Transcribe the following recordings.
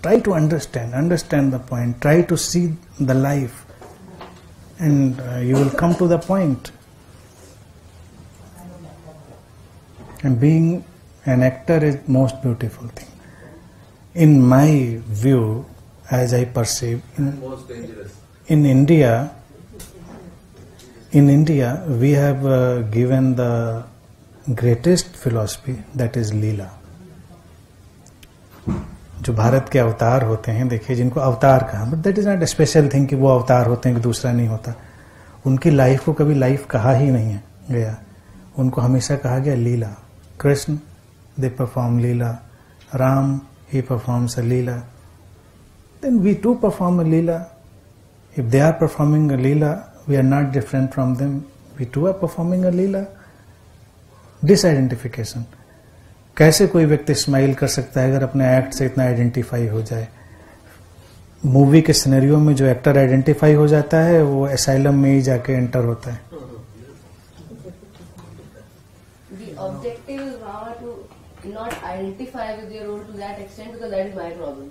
Try to understand the point, try to see the life, and you will come to the point. And being an actor is most beautiful thing. In my view, as I perceive, most dangerous. In India, we have given the greatest philosophy, that is लीला. जो भारत के अवतार होते हैं, देखिए जिनको अवतार कहा, but that is not a special thing कि वो अवतार होते हैं कि दूसरा नहीं होता. उनकी लाइफ को कभी लाइफ कहा ही नहीं है गया, उनको हमेशा कहा गया लीला. Krishna, they perform leela. Ram, he performs a leela. Then we too perform a leela. If they are performing a leela, we are not different from them. We too are performing a leela. Disidentification. कैसे कोई व्यक्ति smile कर सकता है अगर अपने act से इतना आइडेंटिफाई हो जाए? मूवी के सिनेरियो में जो एक्टर आइडेंटिफाई हो जाता है वो एसाइलम में ही जाके एंटर होता है. The objective is now to not identify with your role to that extent, because that is my problem.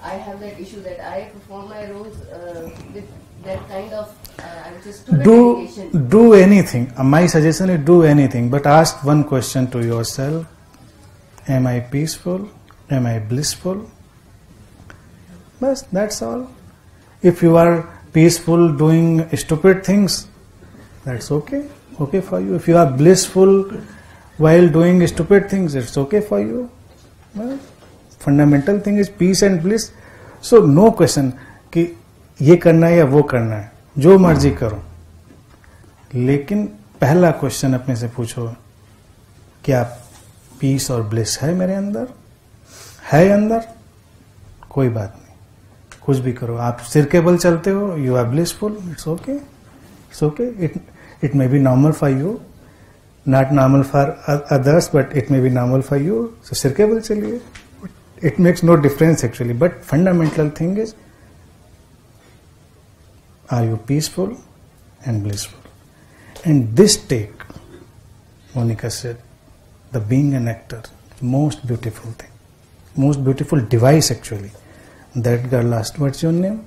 I have that issue that I perform my roles with that kind of I would say stupid dedication. Do anything. My suggestion is do anything, but ask one question to yourself: am I peaceful? Am I blissful? Bas, that's all. If you are peaceful doing stupid things, that's okay for you. If you are blissful while doing stupid things, it's okay for you. Well, fundamental thing is peace and bliss. So no question कि ये करना है या वो करना है, जो मर्जी करो. लेकिन पहला क्वेश्चन अपने से पूछो, क्या पीस और ब्लिस है मेरे अंदर? है अंदर? कोई बात नहीं, कुछ भी करो. आप सिर के बल चलते हो, you are blissful, it's okay. It's okay. It may be normal for you, not normal for others, but it may be normal for you. So सिर के बल चलिए. It makes no difference actually, but fundamental thing is, are you peaceful and blissful? And this take, Monica said, the being an actor, most beautiful thing, most beautiful device actually. That girl last, what's your name?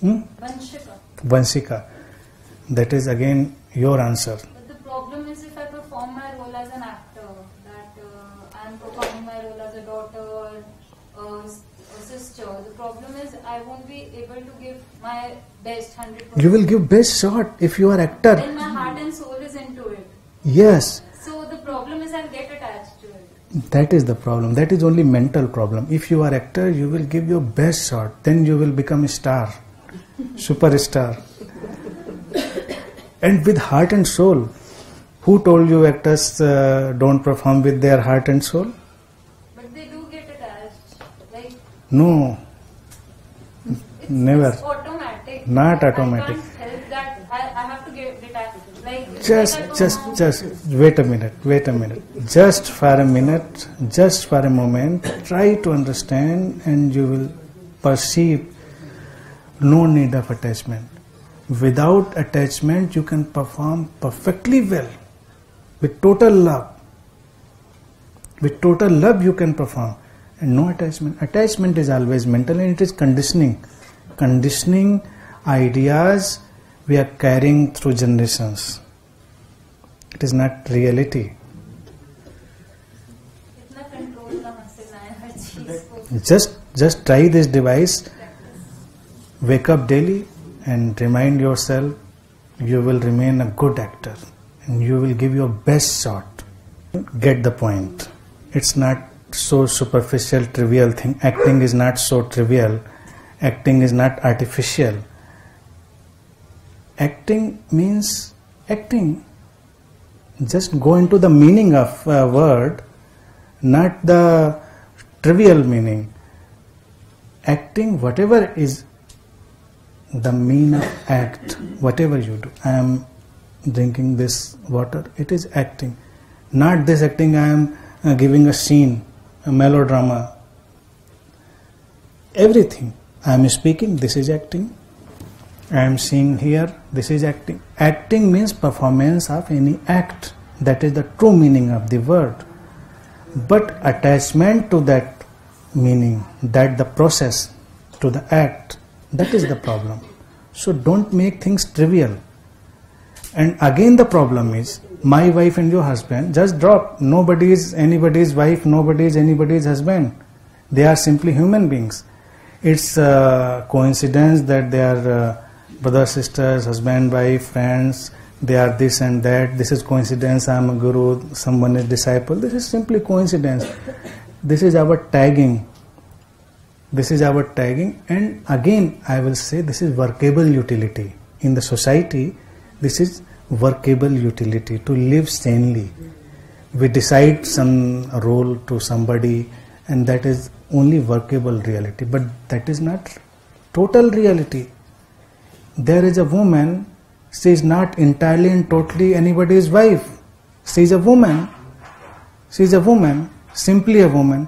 Vanshika. Vanshika. That is again your answer. But the problem is if I perform my role as an actor, that I am performing my role as a daughter, a sister. The problem is I won't be able to give my best 100%. You will give best shot if you are actor. Then my heart and soul is into it. Yes. So the problem is I'll get attached to it. That is the problem. That is only mental problem. If you are actor, you will give your best shot. Then you will become a star, superstar, and with heart and soul. Who told you actors don't perform with their heart and soul? But they do get attached. Like No, it's, never. It's automatic. Not automatic. I can't help that. I have to get detached. Like Just wait a minute. Just for a moment, try to understand, and you will perceive no need of attachment. Without attachment, you can perform perfectly well. With total love. With total love, you can perform. And no attachment. Attachment is always mental, and it is conditioning. Conditioning ideas we are carrying through generations. It is not reality. इतना control का मसला है हर चीज को. Just try this device. Wake up daily and remind yourself you will remain a good actor and you will give your best shot. Get the point. It's not so superficial, trivial thing. Acting is not so trivial. Acting is not artificial. Acting means acting. Just go into the meaning of a word, not the trivial meaning. Acting, whatever is the mean of act, whatever you do. I am drinking this water, it is acting. Not this acting, I am giving a scene, a melodrama. Everything. I am speaking, this is acting. I am seeing here, this is acting. Acting means performance of any act. That is the true meaning of the word. But attachment to that meaning, that the process to the act, that is the problem. So don't make things trivial. And again the problem is, my wife and your husband, just drop. Nobody is anybody's wife, nobody is anybody's husband. They are simply human beings. It's a coincidence that they are brothers, sisters, husband, wife, friends. They are this and that. This is coincidence. I am a guru, someone is disciple. This is simply coincidence. This is our tagging. This is our tagging. And again, I will say this is workable utility. In the society, this is workable utility to live sanely. We decide some role to somebody, and that is only workable reality. But that is not total reality. There is a woman, she is not entirely and totally anybody's wife. She is a woman. She is a woman, simply a woman.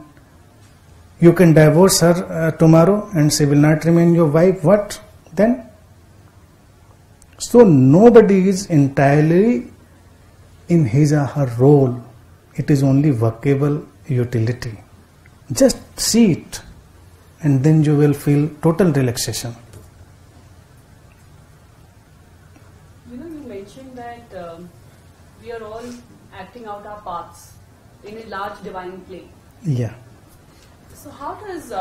You can divorce her tomorrow and she will not remain your wife. What then? So nobody is entirely in his or her role. It is only workable utility. Just see it, and then you will feel total relaxation. You mentioned that we are all acting out our parts in a large divine play. Yeah. So how does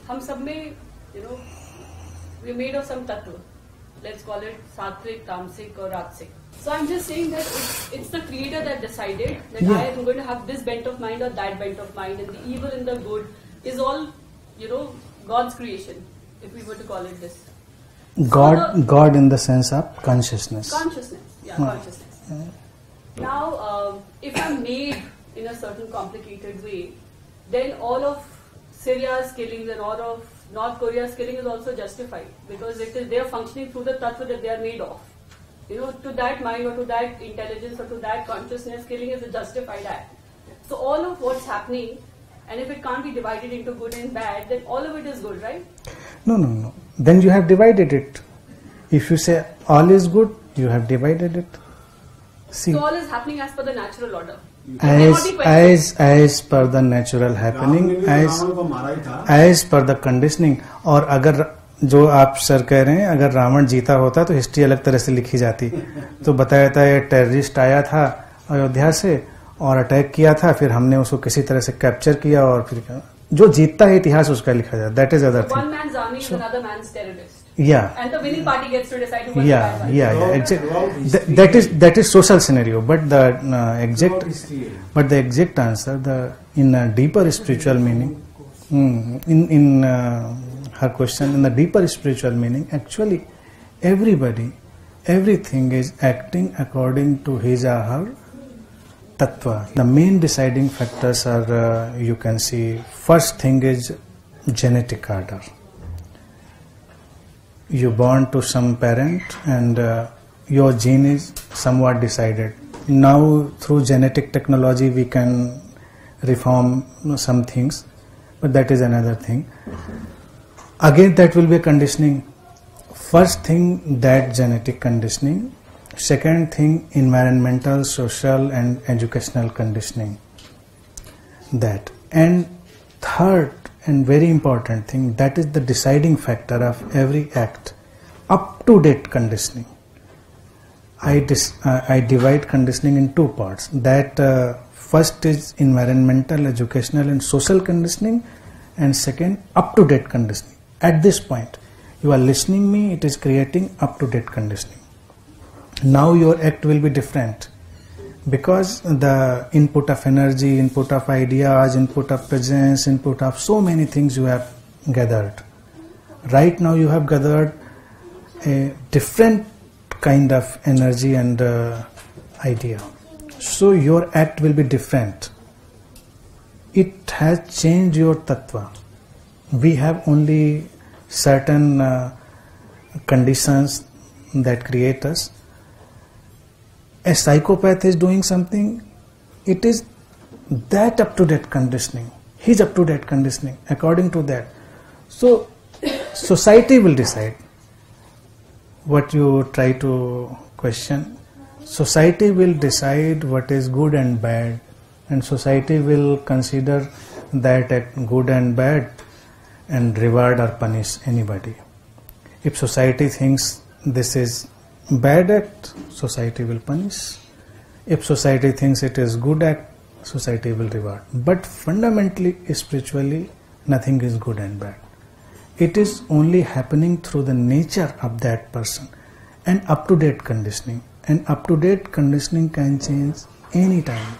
हम सब में we're made of some tattva. Let's call it sattvic, tamasic or rajasic. So I'm just saying that it's the creator that decided that I am going to have this bent of mind or that bent of mind, and the evil and the good is all, God's creation, if we were to call it this. God in the sense of consciousness. Consciousness. Now, if I'm made in a certain complicated way, then all of Syria's killings and all of North Korea's killing is also justified, because they are functioning through the tattva that they are made of. To that mind or to that intelligence or to that consciousness, killing is a justified act. So all of what's happening, and if it can't be divided into good and bad, then all of it is good, right? No. Then you have divided it. If you say all is good, you have divided it. See. So all is happening as per the natural order. As per the natural happening, as per the conditioning. और अगर जो आप sir कह रहे हैं, अगर रावण जीता होता तो हिस्ट्री अलग तरह से लिखी जाती. तो बताया था ये टेररिस्ट आया था अयोध्या से और अटैक किया था, फिर हमने उसको किसी तरह से कैप्चर किया और फिर जो जीतता है इतिहास उसका लिखा जाता. That is other thing. One man's army is another man's terrorist. Yeah. And the winning party gets to decide who was the bad one. Exactly. That is social scenario, but the exact answer, in a deeper spiritual meaning, in her question, in the deeper spiritual meaning, actually, everything is acting according to his or her tattva. The main deciding factors are, you can see, first thing is genetic order. You born to some parent and your gene is somewhat decided. Now through genetic technology we can reform some things, but that is another thing. Again that will be conditioning. First thing, that genetic conditioning. Second thing, environmental, social and educational conditioning. That. And third and very important thing, that is the deciding factor of every act, up-to-date conditioning. I divide conditioning in two parts. That first is environmental, educational and social conditioning, and second, up-to-date conditioning. At this point, you are listening me, it is creating up-to-date conditioning. Now your act will be different, because the input of energy, input of ideas, input of presence, input of so many things you have gathered. Right now you have gathered a different kind of energy and idea. So your act will be different. It has changed your tattva. We have only certain conditions that create us. A psychopath is doing something, it is that up-to-date conditioning. His up-to-date conditioning, according to that. So, society will decide what you try to question. Society will decide what is good and bad, and society will consider that act good and bad and reward or punish anybody. If society thinks this is bad act, society will punish. If society thinks it is good act, society will reward. But fundamentally, spiritually, nothing is good and bad. It is only happening through the nature of that person and up-to-date conditioning. And up-to-date conditioning can change any time.